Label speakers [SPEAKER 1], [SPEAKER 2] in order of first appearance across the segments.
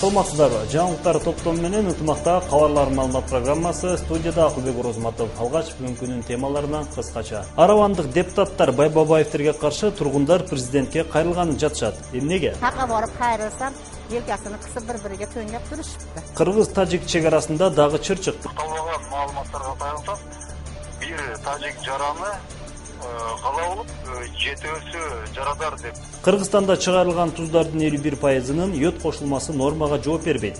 [SPEAKER 1] Саламатсыздарбы? Жаңылыктар топтому менен ынтымакта кабарлар маалымат программасы студияда Акылбек Орозматов. Алгач бүгүнкүнүн темаларынан кыскача. Аравандык депутаттар Бай Бабаевтерге каршы тургундар президентке кайрылганын жатышат. Эмнеге?
[SPEAKER 2] Такка барып кайрылсам, желкесин кысып бири-бириге төңөп турушупты.
[SPEAKER 1] Кыргыз-тажик чек арасында дагы чыр чыкты.
[SPEAKER 3] Табылган маалыматтарга таянсак, бир тажик жараны каза болуп, жетөөсү жарадар деп.
[SPEAKER 1] Кыргызстанда чыгарылган туздардын 51%-нын йод кошулмасы нормага жооп бербейт.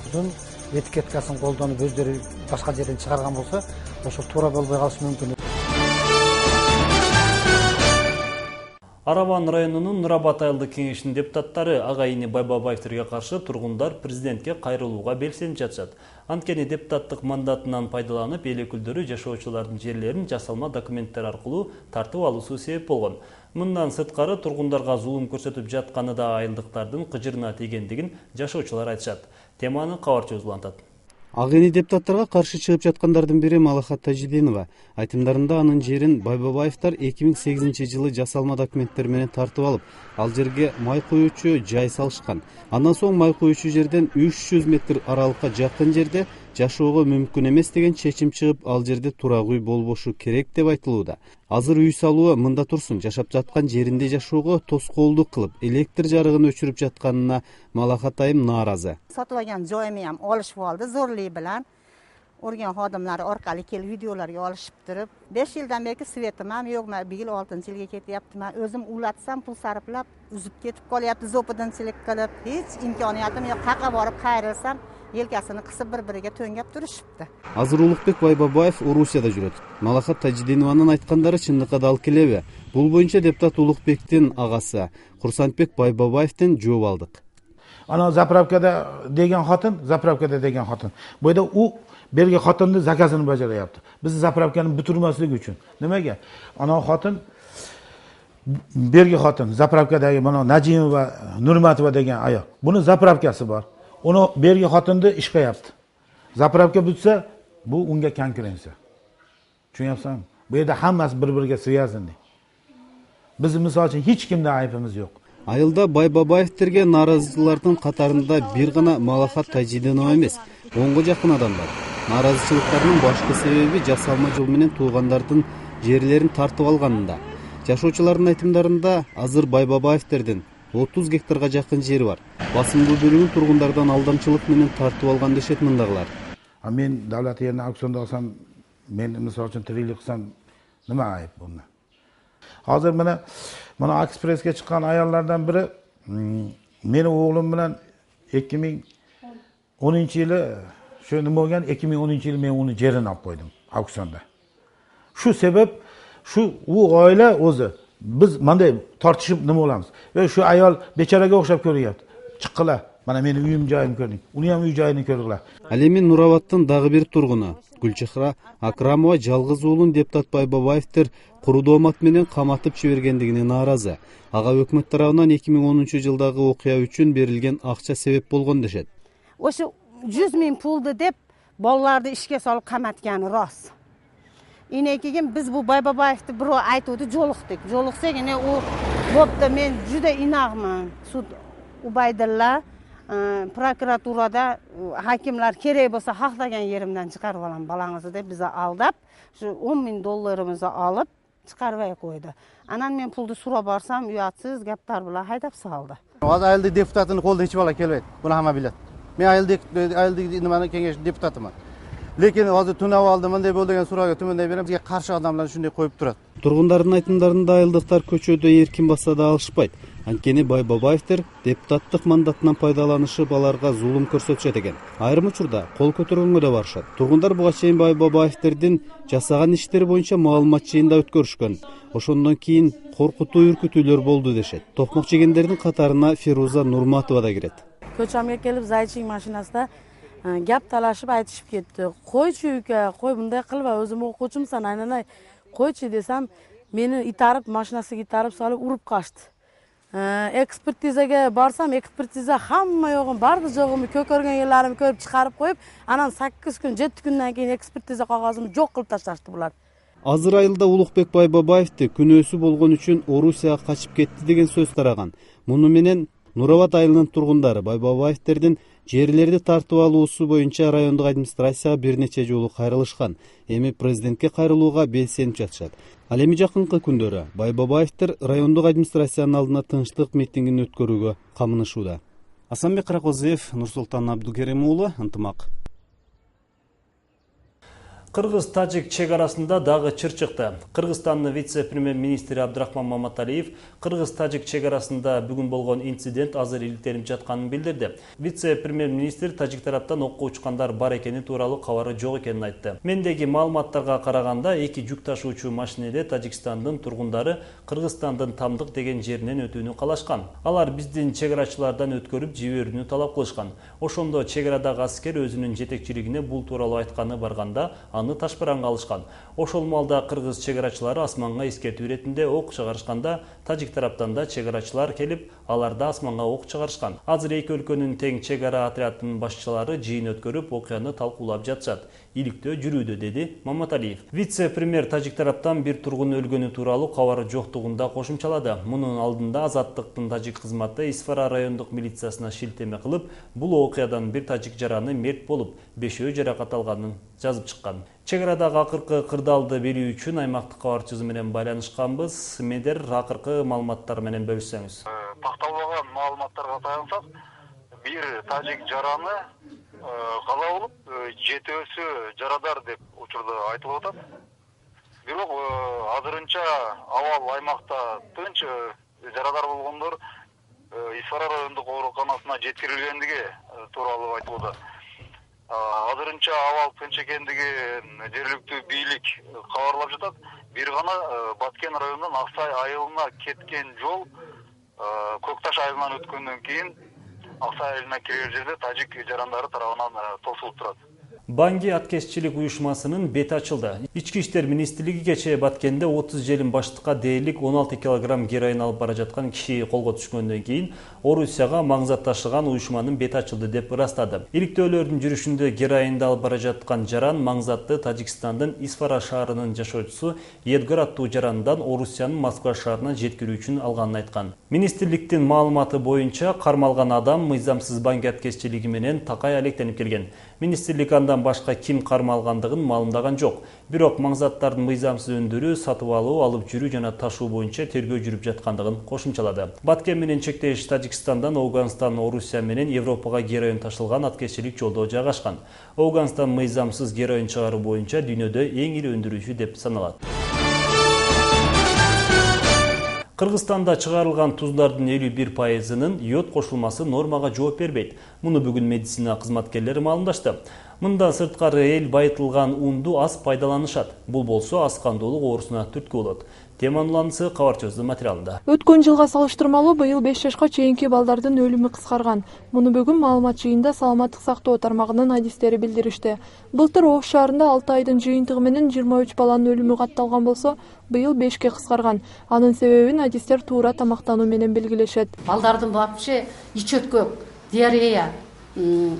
[SPEAKER 4] Этикеткасын колдонуп өздөрү башка жерден чыгарган болсо, ошол туура болбой калышы мүмкүн.
[SPEAKER 1] Араван районунун Нурабат айылдык кеңешинин депутаттары агайыны Бай Бабаевтерге каршы тургундар президентке кайрылууга белсенип жатышат. Анткени депутаттык мандатынан пайдаланып, эл өкүлдөрү жашоочулардын жерлерин жасалма документтер аркылуу тартып алуусу себеп болгон. Мындан сырткары тургундарга зулум көрсөтүп жатканы да айылдыктардын кыжырына тийгендигин жашоочулар айтышат. Теманы кабарчы улантат.
[SPEAKER 5] Агайыны депутаттарга каршы чыгып жаткандардын бири Малахат Тажидинова. Айтымдарында анын жерин Бай Бабаевтер 2008-жылы жасалма документтер менен тартып алып, ал жерге май коюучу жай салышкан. Андан соң май коюучу жерден 300 метр аралыкка жакын жерде жашоого мүмкүн эмес деген чечим чыгып, ал жерде турак үй болбошу керек деп айтылууда. Азыр үй салуу мында турсун, жашап жаткан жеринде жашоого тоскоолдук кылып, электр жарыгын өчүрүп жатканына Малахат айым нааразы.
[SPEAKER 2] Sotib olgan joyimni ham olishib oldi, zo'rlik bilan. Urgan xodimlari orqali kelib videolarga olishib turib, 5 yildan beri svetim ham yo'q, men bu yil 6-yilga ketyapti. Men o'zim ulatsam pul sarflab, uzib ketib qolyapti, zo'pidinchilik qilib, hech imkoniyatim yo'q. Qayerga borib qayrilsam, yelkasini qisib bir-biriga to'ngab turishibdi.
[SPEAKER 5] Азыр Улукбек Байбабаев Орусияда жүрөт. Малахат Тажидинованын айткандары чындыкка дал келеби? Бул боюнча депутат Улукбектин агасы Курсантбек Байбабаевден жооп алдык.
[SPEAKER 4] Ana zapravkada degan xotin, zapravkada degan xotin. Bu yerda u bergi xotinning zakazini bajaryapti. Biz zapravkani bitirmaslik uchun. Nimaga? Ana xotin bergi xotin zapravkadagi mana Najimova, Nurmatova degan ayol. Buni zapravkasi bor. Uni bergi xotinni ish qilyapti. Zapravka bitsa, bu unga konkurensiya. Tushunyapsanmi? Bu yerda hammasi bir-biriga связаны. Biz misol uchun hech kimda aybimiz yo'q.
[SPEAKER 5] Айылда Бай Бабаевтерге нааразычылардын катарында бир гана Малахат Тажидинова эмес, 10го жакын адам бар. Нааразычылыктардын башкы себеби жасалма жол менен туугандардын жерлерин тартып алганында. Жашоочулардын айтымдарында азыр Бай Бабаевтердин 30 гектарга жакын жери бар. Басымдуу бөлүгүн тургундардан алдамчылык менен тартып алган дешет мындагылар.
[SPEAKER 4] Men davlat yerini auksionda olsam, men misol uchun tiriklik qilsam, nima ayb bunda? Hozir mana Ekspressga chiqqan ayollardan biri meni o'g'lim bilan 2010-yili shu nima bo'lgan, 2010-yili men uni jerini olib qo'ydim auksionda. Shu sabab u oila o'zi biz bunday tortishib nima bo'lamiz? Va shu ayol bechoraga o'xshab ko'ryapti. Chiqqila, mana meni uyim joyim ko'rding. Uni ham uy joyini ko'rdilar.
[SPEAKER 5] Ал эми Нурабаттын дагы бир тургуну Гүлчехра Акрамова жалгыз уулун депутат Бай Бабаевтер куру доомат менен каматып жибергендигине нааразы. Ага өкмөт тарабынан 2010-жылдагы окуя үчүн берилген акча себеп болгон дешет.
[SPEAKER 2] O'sha 100 ming puldi deb bolalarni ishga solib qamatgani rost. Keyin biz bu Bay Babaevni birov aytdi, jo'liqdik. Jo'liqsak, u bo'pti, men juda inaqman. Sud Ubaydilla prokuraturada hakimlar kerak bo'lsa xohlagan yerimdan chiqarib olaman balangizni deb bizni aldab, shu 10 ming dollarimizni olib chiqarib qo'ydi. Anan men pulni so'rab borsam, uyatsiz gaplar bilan haydab soldi.
[SPEAKER 6] Hozir ayıldık deputatını qo'lda hech bola kelmaydi. Buni hamma biladi. Men ayıldık nimani kengash deputatiman. Lekin hozir tunab oldim, bunday bo'ldi degan so'rovga tumanday beramiz. Bizga qarshi odamlar shunday qo'yib turadi.
[SPEAKER 5] Тургундардын айтымдарында айылдыктар көчөдө эркин баса да алышпайт. Анткени Бай Бабаевтер депутаттык мандатынан пайдаланышып аларга зулум көрсөтүшөт экен. Айрым учурда кол көтөргөнгө да барышат. Тургундар буга чейин Бай Бабаевтердин жасаган иштери боюнча маалымат жыйында өткөрүшкөн. Ошондон кийин коркутуу үркүтүүлөр болду дешет. Токмок жегендердин катарына Фируза Нурматова да кирет.
[SPEAKER 7] Ko'chamga kelib Zayching mashinasida gap talashib aytishib ketdi. Qo'ychi uka, qo'y bunday qilma, o'zim o'quvchimsan, aynanay. Qo'ychi desam, meni itarib, mashinasiga itarib solib urib qochdi. Ekspertizaga borsam, ekspertiza hamma yo'g'im, barda jo'g'imni ko'rgan yerlarimni ko'rib chiqarib qo'yib, anan 8 kun, 7 kundan keyin ekspertiza qog'ozimni jo'q qilib tashlashdi bular.
[SPEAKER 5] Азыр айылда Улукбек Байбабаевди күнөөсү болгон үчүн Орусияга качып кетти деген сөз тараган. Муну менен Нурабат айылынын тургундары Бай Бабаевтердин Жерлерди тартып алуусу боюнча райондук администрацияга бир нече жолу кайрылышкан. Эми президентке кайрылууга белсенип жатышат. Ал эми жакынкы күндөрү Байбабаевдер райондук администрациянын алдына тынчтык митингин өткөрүүгө камынышууда. Асанбек Каракозиев, Нурсултан Абдукерим уулу, Ынтымак.
[SPEAKER 1] Кыргыз-Тажик чек арасында дагы чыр чыкты. Кыргызстандын вице-премьер-министри Абдрахман Маматалиев Кыргыз-Тажик чек арасында бүгүн болгон инцидент азыр иликтенип жатканын билдирди. Вице-премьер-министр тажик тараптан окко учкандар бар экени тууралуу кабары жок экенин айтты. Мендеги маалыматтарга караганда эки жүк ташуучу машинеде Тажикстандын тургундары Кыргызстандын Тамдык деген жеринен өтүүнү каалашкан. Алар биздин чек арачылардан өткөрүп жиберүүнү талап кылышкан. Ошондо чек арадагы аскер өзүнүн жетекчилигине бул тууралуу айтканы барганда аны ташпаранга алышкан. Ошол маалда кыргыз чек арачылары асманга эскертүү иретинде ок чыгарышканда, тажик тараптан да чек арачылар келип, аларды асманга ок чыгарышкан. Азыр эки өлкөнүн тең чек ара отрядынын башчылары жыйын өткөрүп, окуяны талкуулап жатышат. Иликтөө жүрүүдө, деди Маматалиев. Вице-премьер тажик тараптан бир тургун өлгөнү тууралуу кабары жоктугунда кошумчалады. Мунун алдында Азаттыктын тажик кызматы Исфара райондук милициясына шилтеме кылып, бул окуядан бир тажик жараны мерт болуп, 5-өө жаракат алганын жазып чыккан. Чек арадагы акыркы кырдаалды билүү үчүн аймактык кабарчыбыз менен байланышканбыз. Медер акыркы маалыматтар менен бөлүшсөңүз.
[SPEAKER 3] Такталбаган маалыматтарга таянсак, бир тажик жараны каза болуп, 7-өсү жарадар деп учурда айтылып атат. Бирок азырынча абал аймакта тынч, жарадар болгондор Исфара райондук ооруканасына жеткирилгендиги тууралуу айтылууда. Азырынча абал тынч экендигин жергиликтүү бийлик кабарлап жатат. Бир гана Баткен районунун Аксай айылына кеткен жол Көк Таш айылынан өткөндөн кийин Аксай айылына кирер жерде тажик жарандары тарабынан тосулуп турат.
[SPEAKER 1] Банги аткезчилик уюшмасынын бети ачылды. Ички иштер министрлиги кечээ Баткенде 30 желин баштыкка дээрлик 16 килограмм героин алып бара жаткан киши колго түшкөндөн кийин Орусияга маңзат ташыган уюшманын бети ачылды деп ырастады. Иликтөөлөрдүн жүрүшүндө героинди алып бара жаткан жаран маңзатты Тажикстандын Исфара шаарынын жашоочусу Едгар аттуу жарандан Орусиянын Москва шаарына жеткирүү үчүн алганын айткан. Министрликтин маалыматы боюнча кармалган адам мыйзамсыз банги аткезчилиги менен такай алектенип келген. Министрлик андан башка ким кармалгандыгын маалымдаган жок. Бирок маңзаттардын мыйзамсыз өндүрүү, сатып алуу, алып жүрүү жана ташуу боюнча тергөө жүрүп жаткандыгын кошумчалады. Баткен менен чектеш Тажикстандан Ауганстан, Орусия менен Европага героин ташылган аткезчилик жолдо жайгашкан. Ауганстан мыйзамсыз героин чыгаруу боюнча дүйнөдө эң ири өндүрүүчү деп саналат. Кыргызстанда чыгарылган туздардын 51%-нын йод кошулмасы нормага жооп бербейт. Муну бүгүн медицина кызматкерлери маалымдашты. Мындан сырткары эл байытылган унду аз пайдаланышат. Бул болсо аз кандуулук оорусуна түрткү болот. Теманын уланысы кабарчыбыздын материалында.
[SPEAKER 8] Өткөн жылга салыштырмалуу быйыл 5 жашка чейинки балдардын өлүмү кыскарган. Муну бүгүн маалымат жыйында саламаттык сактоо тармагынын адистери билдиришти. Былтыр Ош шаарында 6 айдын жыйынтыгы менен 23 баланын өлүмү катталган болсо, быйыл 5ке кыскарган. Анын себебин адистер туура тамактануу менен белгилешет.
[SPEAKER 9] Балдардын вообще ич өткөк, диарея,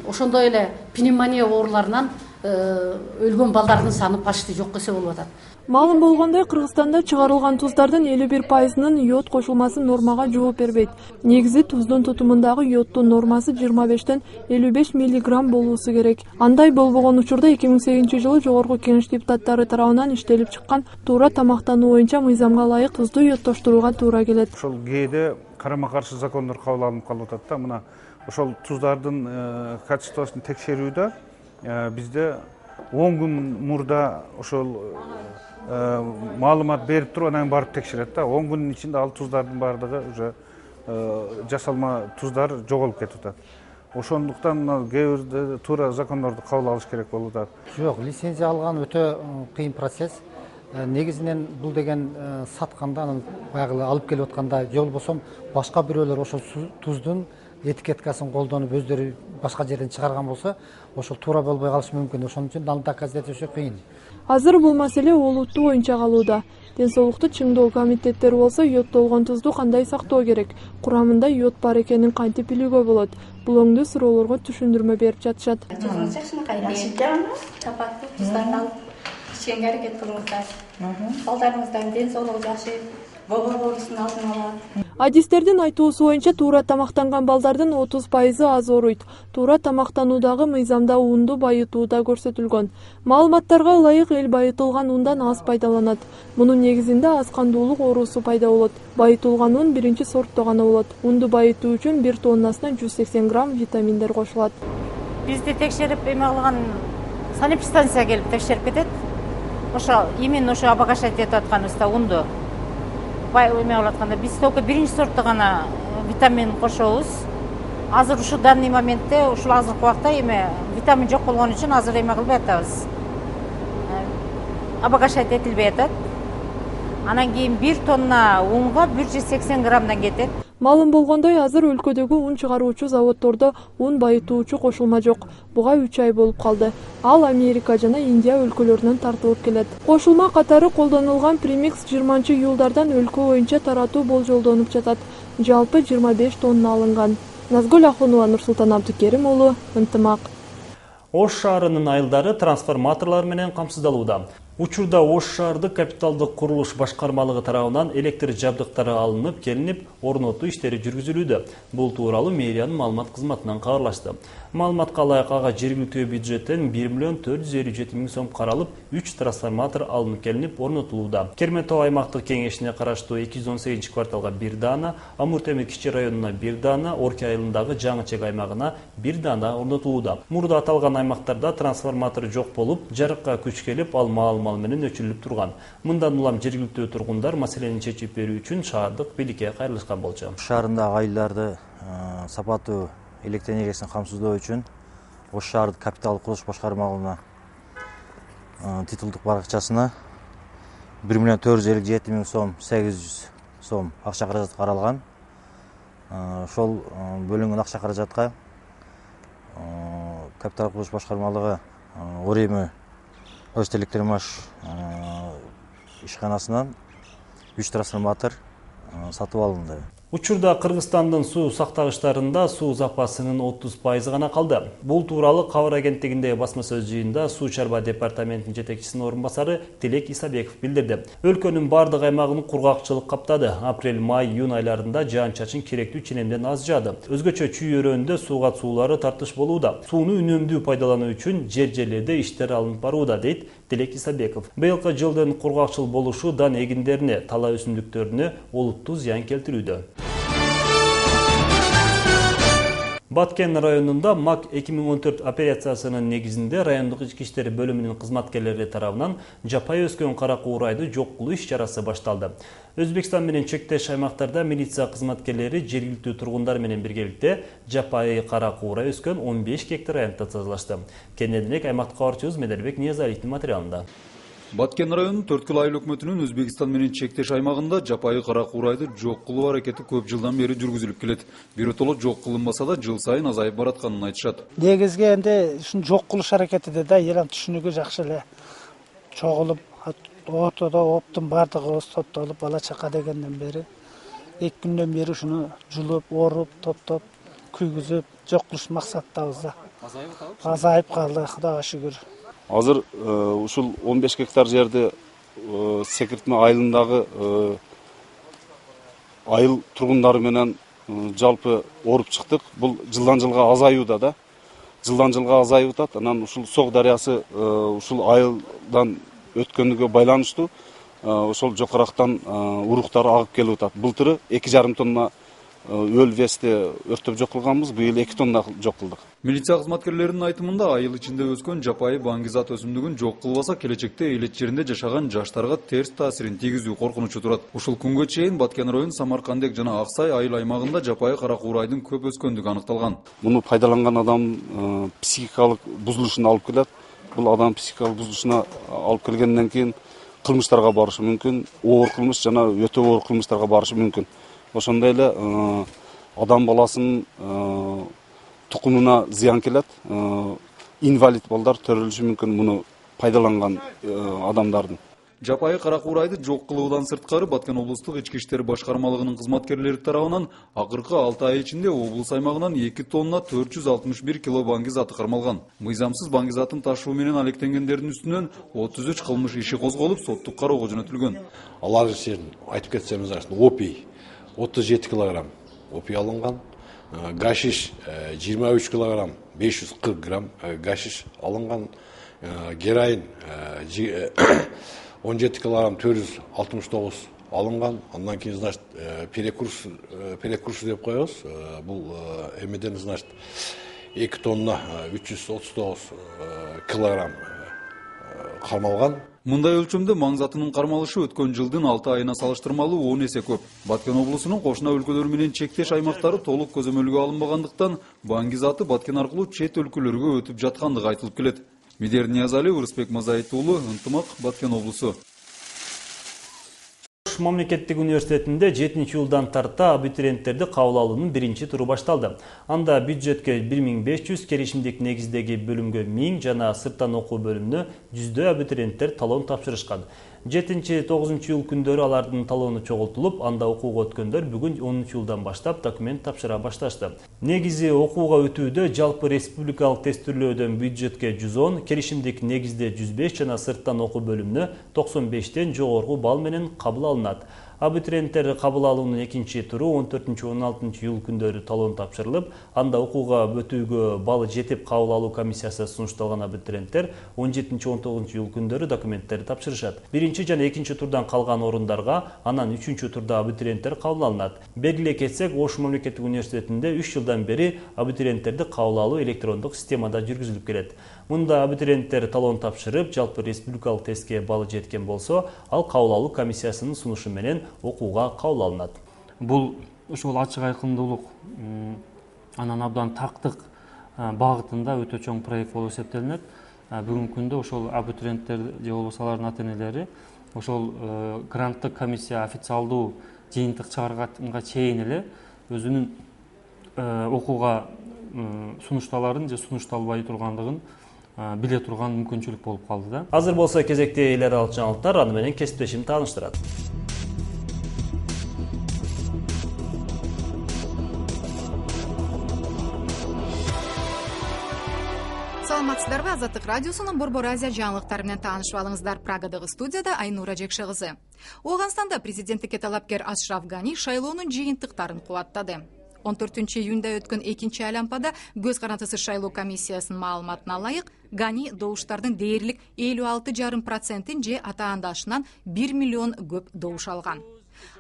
[SPEAKER 9] ошондой эле пневмония ооруларынан өлгөн балдардын саны почти жок эсе болуп атат.
[SPEAKER 8] Маалым болгондой, Кыргызстанда чыгарылган туздардын 51%-нын йод кошулмасы нормага жооп бербейт. Негизи туздун тутумундагы йоддун нормасы 25-тен 55 мг болуусу керек. Андай болбогон учурда 2008-жылы Жогорку Кеңеш депутаттары тарабынан иштелип чыккан туура тамактануу боюнча мыйзамга ылайык тузду йоддоштурууга туура келет.
[SPEAKER 10] Ошол кээде карама-каршы закондор кабыл алынып калып атат да. Мына ошол туздардын качествосун текшерүүдө бизде 10 күн мурда ошол маалымат берип туруп анан барып текшерет да. 10 күнүн ичинде ал туздардын баардыгы уже жасалма туздар жоголуп кетип атат. Ошондуктан кээ бирде туура закондорду кабыл алыш керек болуп атат.
[SPEAKER 11] Жок, лицензия алган өтө кыйын процесс. Негизинен бул деген сатканда, анан баягы алып келип атканда же болбосо башка бирөөлөр ошол туздун этикеткасын колдонуп өздөрү башка жерден чыгарган болсо, ошол туура болбой калышы мүмкүн. Ошон үчүн ал доказать өтө кыйын.
[SPEAKER 8] Азыр бул маселе олуттуу боюнча калууда. Ден соолукту чыңдоо комитеттери болсо йоддолгон тузду кандай сактоо керек, курамында йод бар экенин кантип билүүгө болот. Бул оңдуу суроолорго түшүндүрмө берип жатышат.
[SPEAKER 12] Сапаттуу туздарды алып ичкенге аракет кылыңыздар. Балдарыңыздын ден соолугу жакшы, Бобор оорусунун алдын алат.
[SPEAKER 8] Адистердин айтуусу боюнча туура тамактанган балдардын 30% аз ооруйт. Туура тамактануудагы мыйзамда унду байытууда көрсөтүлгөн. Маалыматтарга ылайык эл байытылган ундан аз пайдаланат. Мунун негизинде аз кандуулук оорусу пайда болот. Байытылган ун биринчи сортто гана болот. Унду байытуу үчүн 1 тоннасына 180 грамм витаминдер кошулат.
[SPEAKER 2] Бизди текшерип эме кылган санэпидстанция келип текшерип кетет. Ошо именно ошо обогащать этип атканыбызда унду эме кылып атканда биз только биринчи сортто гана витамин кошобуз. Азыр ушул данный моментте ушул азыркы убакта эме витамин жок болгон үчүн азыр эме кылбай атабыз. Обогащать этилбей атат. Анан кийин 1 тонна унга 180 граммдан кетет.
[SPEAKER 8] Маалым болгондой, азыр өлкөдөгү ун чыгаруучу заводдордо ун байытуучу кошулма жок. Буга 3 ай болуп калды. Ал Америка жана Индия өлкөлөрүнөн тартылып келет. Кошулма катары колдонулган премикс 20-июлдардан өлкө боюнча таратуу болжолдонуп жатат. Жалпы 25 тонна алынган. Назгүл Ахунова, Нурсултан Абдыкерим уулу, Ынтымак.
[SPEAKER 1] Ош шаарынын айылдары трансформаторлор менен камсыздалууда. Учурда Ош шаардык капиталдык курулуш башкармалыгы тарабынан электр жабдыктары алынып, келинип, орнотуу иштери жүргүзүлүүдө. Бул тууралуу мэриянын маалымат кызматынан кабарлашты. Маалыматка ылайык ага жергиликтүү бюджеттен 1.457.000 сом каралып, 3 трансформатор алынып келинип, орнотулууда. Керметау аймактык кеңешине караштуу 218 кварталга 1 даана, Амур Темир кичи районуна 1 даана, Орки айылындагы Жаңычек аймагына 1 даана орнотулууда. Мурда аталган аймактарда трансформатор жок болуп, жарыкка күч келип, ал маал менен өчүрүлүп турган. Мындан улам жергиликтүү тургундар маселени чечип берүү үчүн шаардык бийликке кайрылышкан болчу.
[SPEAKER 13] Шаарындагы айылдарды сапаттуу электр энергиясын камсыздоо үчүн Ош шаардык капиталдык курулуш башкармалыгына титулдук баракчасына 1.457.000 сом 800 сом акча каражат каралган. Ошол бөлүнгөн акча каражатка капиталдык курулуш башкармалыгы Ореми Ош электромаш ишканасынан 3 трансформатор сатып алынды.
[SPEAKER 1] Учурда Кыргызстандын суу сактагычтарында суу запасынын 30% гана калды. Бул тууралуу Кабар агенттигиндеги басма сөз жыйынында Суу чарба департаментинин жетекчисинин орун басары Тилек Исабеков билдирди. Өлкөнүн бардык аймагын кургакчылык каптады. Апрель, май, июнь айларында жаан-чачын керектүү ченемден аз жаады. Өзгөчө чүй өрөөнүндө сууга суулары тартыш болууда. Сууну үнөмдүү пайдалануу үчүн жер-жерлерде иштер алынып барууда, дейт Тилек Исабеков. Быйылкы жылдын кургакчыл болушу дан эгиндерине, тала өсүмдүктөрүнө олуттуу зыян келтирүүдө. Баткен районунда МАК 2014 операциясынын негизинде райондук ички иштер бөлүмүнүн кызматкерлери тарабынан жапай өскөн кара куурайды жок кылуу иш-чарасы башталды. Өзбекстан менен чектеш аймактарда милиция кызматкерлери жергиликтүү тургундар менен биргеликте жапайы кара куурай өскөн 15 гектар аянтты тазалашты. Кененирээк аймактык кабарчыбыз Медербек Ниязалиевдин материалында.
[SPEAKER 14] Баткен районунун 4 айыл өкмөтүнүн Өзбекстан менен чектеш аймагында жапайы кара куурайды жок кылуу аракети көп жылдан бери жүргүзүлүп келет. Биротоло жок кылынбаса да жыл сайын азайып баратканын айтышат.
[SPEAKER 15] Негизги энди ушун жок кылыш аракетиде да эле түшүнүгү жакшы эле чогулуп, ортодо оптун бардыгыбыз топтолуп, бала чака дегенден бери 2 күндөн бери ушуну жулуп, оруп, топтоп, күйгүзүп, жок кылыш максаттабыз да. Азайып калды, Кудайга шүгүр.
[SPEAKER 16] Азыр ушул 15 гектар жерди Секиртме айылындагы айыл тургундары менен жалпы оруп чыктык. Бул жылдан жылга азаюуда да. Жылдан жылга азайып атат. Анан ушул Сог дарыясы ушул айылдан өткөндүгө байланыштуу ошол жокорактан уруктар агып келип атат. Былтыры 2,5 тонна өл вести өрттөп жок кылганбыз, быйыл 2 тонна жок кылдык.
[SPEAKER 14] Милиция кызматкерлеринин айтымында айыл ичинде өскөн жапайы баңгизат өсүмдүгүн жок кылбаса келечекте элет жеринде жашаган жаштарга терс таасирин тийгизүү коркунучу турат. Ушул күнгө чейин Баткен району Самаркандек жана Аксай айыл аймагында жапайы кара куурайдын көп өскөндүгү аныкталган.
[SPEAKER 16] Муну пайдаланган адам психикалык бузулушуна алып келет. Бул адам психикалык бузулушуна алып келгенден кийин кылмыштарга барышы мүмкүн, оор кылмыш жана өтө оор кылмыштарга барышы мүмкүн. Ошондой эле адам баласынын тукумуна зыян келет. Инвалид балдар төрөлүшү мүмкүн муну пайдаланган адамдардын.
[SPEAKER 14] Жапайы кара куурайды жок кылуудан сырткары Баткен облустук ички иштер башкармалыгынын кызматкерлери тарабынан акыркы 6 ай ичинде облус аймагынан 2 тонна 461 кило баңгизаты кармалган. Мыйзамсыз баңгизатын ташуу менен алектенгендердин үстүнөн 33 кылмыш иши козголуп, соттук кароого жөнөтүлгөн.
[SPEAKER 17] Алар ишин айтып кетсемиз, опий 37 килограмм опий алынган, гашиш 23 килограмм 540 грамм гашиш алынган, героин 17 килограмм 469 алынган. Андан кийин, значит, перекурс деп коебуз. Бул эмеден, значит, 2 тонна 339 килограмм кармалган.
[SPEAKER 14] Мындай өлчөмдө маңзатынын кармалышы өткөн жылдын 6 айына салыштырмалуу 10 эсе көп. Баткен облусунун кошуна өлкөлөр менен чектеш аймактары толук көзөмөлгө алынбагандыктан баңгизаты Баткен аркылуу чет өлкөлөргө өтүп жаткандыгы айтылып келет. Медер Ниязали, Урысбек Мазаит уулу, Ынтымак, Баткен облусу.
[SPEAKER 1] Мамлекеттик университетинде 7-жылдан тарта абитуриенттерди кабыл алуунун биринчи туру башталды. Анда бюджетке 1500, келишимдик негиздеги бөлүмгө 1000 жана сырттан окуу бөлүмүнө 100 абитуриенттер талон тапшырышкан. 7-9 жыл күндөрү алардын талону чогултулуп, анда окууга өткөндөр бүгүн 10 жылдан баштап документ тапшыра башташты. Негизи окууга өтүүдө жалпы республикалык тестирлөөдөн бюджетке 110, келишимдик негизде 105 жана сырттан окуу бөлүмүнө 95тен жогорку балл менен кабыл алынат. Абитуриенттер кабыл алуунун экинчи туру 14-16 жыл күндөрү талон тапшырылып, анда окууга өтүүгө баллы жетип кабыл алуу комиссиясы сунушталган абитуриенттер 17-19 жыл күндөрү документтерди тапшырышат. Биринчи жана экинчи турдан калган орундарга анан үчүнчү турда абитуриенттер кабыл алынат. Белгилей кетсек, Ош мамлекеттик университетинде 3 жылдан бери абитуриенттерди кабыл алуу электрондук системада жүргүзүлүп келет. Мында абитуриенттер талон тапшырып, жалпы республикалык тестке баллы жеткен болсо, ал кабыл алуу комиссиясынын сунушу менен окууга кабыл алынат.
[SPEAKER 18] Бул ошол ачык айкындуулук, анан абдан тактык багытында өтө чоң проект болуп эсептелинет. Бүгүнкү күндө ошол абитуриенттер же болбосо алардын ата-энелери ошол гранттык комиссия официалдуу жыйынтык чыгарганга чейин эле өзүнүн окууга сунушталарын же сунушталбай тургандыгын биле турган мүмкүнчүлүк болуп калды да.
[SPEAKER 1] Азыр болсо кезекте эл аралык жаңылыктар, аны менен кесиптешим тааныштырат.
[SPEAKER 19] Саламатсыздарбы? Азаттык радиосунун Борбор Азия жаңылыктары менен таанышып алыңыздар. Прагадагы студияда Айнура Жекше кызы. Ооганстанда президенттикке талапкер Ашраф Гани шайлоонун жыйынтыктарын кубаттады. 14-июнда өткөн экинчи айлампада көз карандысыз шайлоо комиссиясынын маалыматына ылайык, Гани добуштардын дээрлик 56,5%-ин же ата-андашынан 1 миллион көп добуш алган.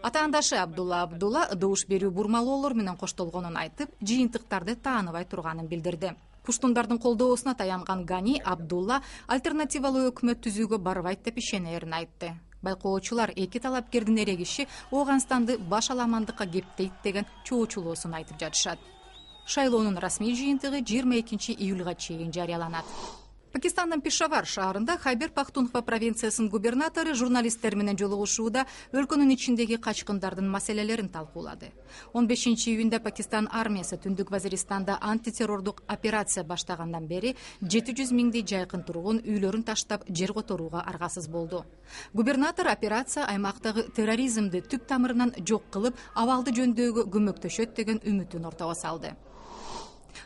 [SPEAKER 19] Ата-андашы Абдулла Абдулла добуш берүү бурмалоолор менен коштолгонун айтып, жыйынтыктарды тааныбай турганын билдирди. Пуштундардын колдоосуна таянган Гани Абдулла альтернативалуу өкмөт түзүүгө барбайт деп ишенерин айтты. Байкоочулар эки талапкердин эрегиши Ооганстанды баш аламандыкка кептейт деген чоочулоосун айтып жатышат. Шайлоонун расмий жыйынтыгы 22 июлга чейин жарыяланат. Пакистандын Пешавар шаарында Хайбер Пахтунхва провинциясынын губернатору журналисттер менен жолугушууда өлкөнүн ичиндеги качкындардын маселелерин талкуулады. 15 июнда Пакистан армиясы Түндүк Вазиристанда антитеррордук операция баштагандан бери 700 миңдей жайкын тургун үйлөрүн таштап жер которууга аргасыз болду. Губернатор операция аймактагы терроризмди түп тамырынан жок кылып, абалды жөндөөгө көмөктөшөт деген үмүтүн ортого салды.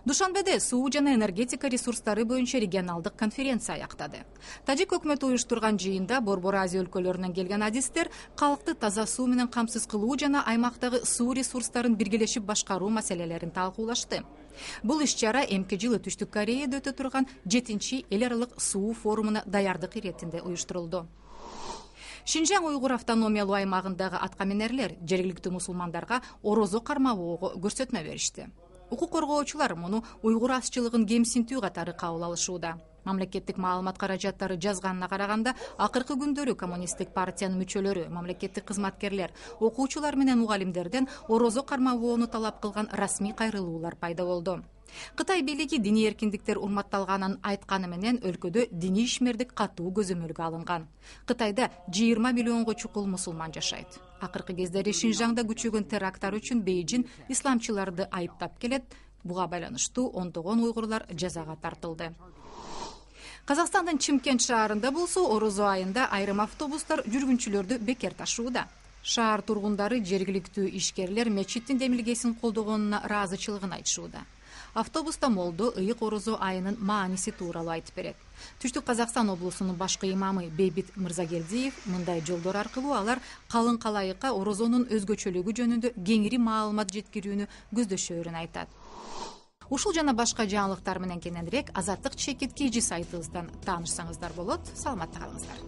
[SPEAKER 19] Душанбеде суу жана энергетика ресурстары боюнча регионалдык конференция аяктады. Тажик өкмөтү уюштурган жыйында Борбор Азия өлкөлөрүнөн келген адистер калкты таза суу менен камсыз кылуу жана аймактагы суу ресурстарын биргелешип башкаруу маселелерин талкуулашты. Бул иш-чара эмки жылы Түштүк Кореяда өтө турган 7-чи эл аралык суу форумуна даярдык иретинде уюштурулду. Шинжаң уйгур автономиялуу аймагындагы аткаминерлер жергиликтүү мусулмандарга орозо кармабоого көрсөтмө беришти. Укук коргоочулар муну уйгур азчылыгын кемсинтүү катары кабыл алышууда. Мамлекеттик маалымат каражаттары жазганына караганда, акыркы күндөрү коммунисттик партиянын мүчөлөрү, мамлекеттик кызматкерлер, окуучулар менен мугалимдерден орозо кармабоону талап кылган расмий кайрылуулар пайда болду. Кытай бийлиги диний эркиндиктер урматталганын айтканы менен өлкөдө диний ишмердик катуу көзөмөлгө алынган. Кытайда 20 миллионго чукул мусулман жашайт. Акыркы кездери Шинжаңда күчөгөн теракттар үчүн Бейжин исламчыларды айыптап келет. Буга байланыштуу ондогон уйгурлар жазага тартылды. Казакстандын Чымкент шаарында болсо орозо айында айрым автобустар жүргүнчүлөрдү бекер ташууда. Шаар тургундары жергиликтүү ишкерлер мечиттин демилгесин колдогонуна ыраазычылыгын айтышууда. Автобуста молдо ыйык орозо айынын мааниси тууралуу айтып берет. Түштүк Казакстан облусунун башкы имамы Бейбит Мырзагелдиев мындай жолдор аркылуу алар калың калайыкка орозонун өзгөчөлүгү жөнүндө кеңири маалымат жеткирүүнү көздөшөөрүн айтат. Ушул жана башка жаңылыктар менен кененирээк Азаттык чекит KG сайтыбыздан таанышсаңыздар болот. Саламатта калыңыздар.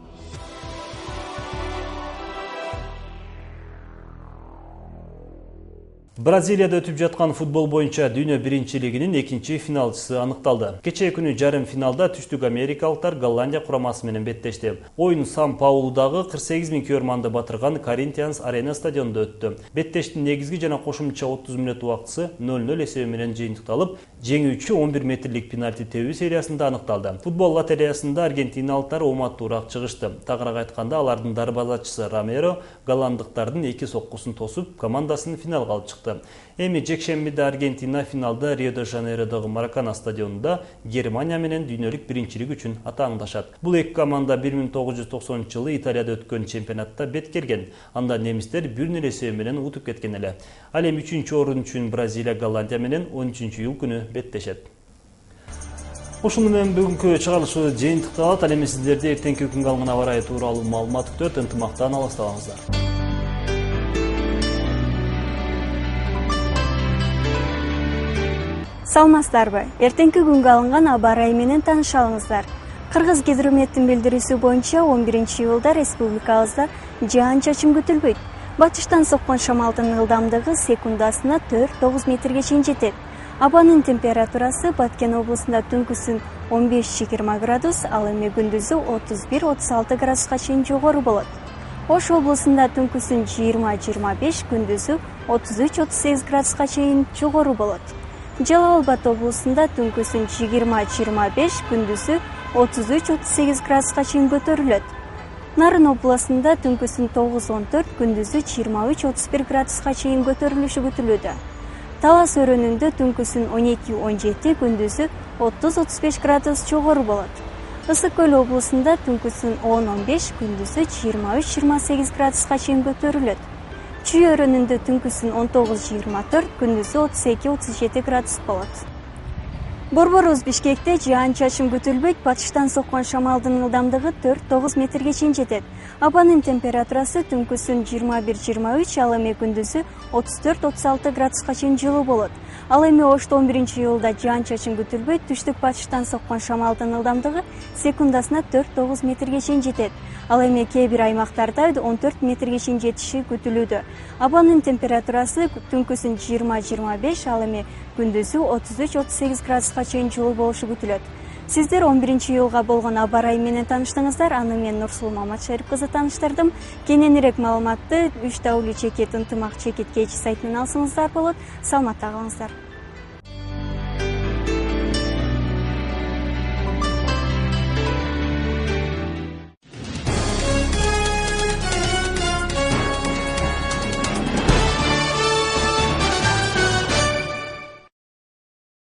[SPEAKER 1] Бразилияда өтүп жаткан футбол боюнча дүйнө биринчилигинин экинчи финалчысы аныкталды. Кечээ күнү жарым финалда түштүк америкалыктар Голландия курамасы менен беттешти. Оюн Сан-Паулудагы 48 000 көрманды батырган Коринтианс арена стадионунда өттү. Беттештин негизги жана кошумча 30 мүнөт убактысы 0-0 эсеби менен жыйынтыкталып, жеңүүчү 11 метрлик пенальти тебүү сериясында аныкталды. Футбол лотереясында аргентиналыктар ооматтуураак чыгышты. Тагыраак айтканда, алардын дарбазачысы Ромеро голландыктардын 2 соккусун тосуп, командасын финалга алып чыкты. Эми жекшембиде Аргентина финалда Рио-де-Жанейродогу Маракана стадионунда Германия менен дүйнөлүк биринчилик үчүн атааңдашат. Бул эки команда 1990-жылы Италияда өткөн чемпионатта бет келген. Анда немистер 1-0 эсеби менен утуп кеткен эле. Ал эми 3-чү орун үчүн Бразилия Голландия менен 13-июль күнү беттешет. Ушуну менен бүгүнкү чыгарылышы жыйынтыкталат. Ал эми сиздерди эртеңки күнгө алган аба ырайы тууралуу маалымат күтөт. Ынтымактан алыстабаңыздар.
[SPEAKER 20] Саламатсыздарбы? Эртеңки күнгө алынган аба ырайы менен таанышалыңыздар. Кыргыз гидрометтин билдирүүсү боюнча 11-июлда республикабызда жаан-чачын күтүлбөйт. Батыштан соккон шамалдын ылдамдыгы секундасына 4-9 метрге чейин жетет. Абанын температурасы Баткен облусунда түнкүсүн 15-20 градус, ал эми күндүзү 31-36 градуска чейин жогору болот. Ош облусунда түнкүсүн 20-25, күндүзү 33-38 градуска чейин жогору болот. Жалал Абад облусунда түнкүсүн 20-25, күндүзү 33-38 градуска чейин көтөрүлөт. Нарын облусунда түнкүсүн 9-14, күндүзү 23-31 градуска чейин көтөрүлүшү күтүлүүдө. Талас өрөөнүндө түнкүсүн 12-17, күндүзү 30-35 градус жогору болот. Ысык көл облусунда түнкүсүн 10-15, күндүзү 23-28 градуска чейин көтөрүлөт. Чүй өрөөнүндө түнкүсүн 19-24, күндүзү 32-37 градус болот. Борборубуз Бишкекте жаан-чачын күтүлбөйт, батыштан соккон шамалдын ылдамдыгы 4-9 метрге чейин жетет. Абанын температурасы түнкүсүн 21-23, ал эми күндүзү 34-36 градуска чейин жылуу болот. Ал эми Ошто 11-июлда жаан-чачын күтүлбөйт, түштүк батыштан соккон шамалдын ылдамдыгы секундасына 4-9 метрге чейин жетет. Ал эми кээ бир аймактарда 14 метрге чейин жетиши күтүлүүдө. Абанын температурасы түнкүсүн 20-25, ал эми күндүзү 33-38 градуска чейин жылуу болушу күтүлөт. Сиздер 11-июлга болгон аба ырайы менен тааныштыңыздар. Аны мен Нурсулуу Маматшарип кызы тааныштырдым. Кененирээк маалыматты 3W чекит ынтымак чекит KG сайтынан алсаңыздар болот. Саламатта калыңыздар.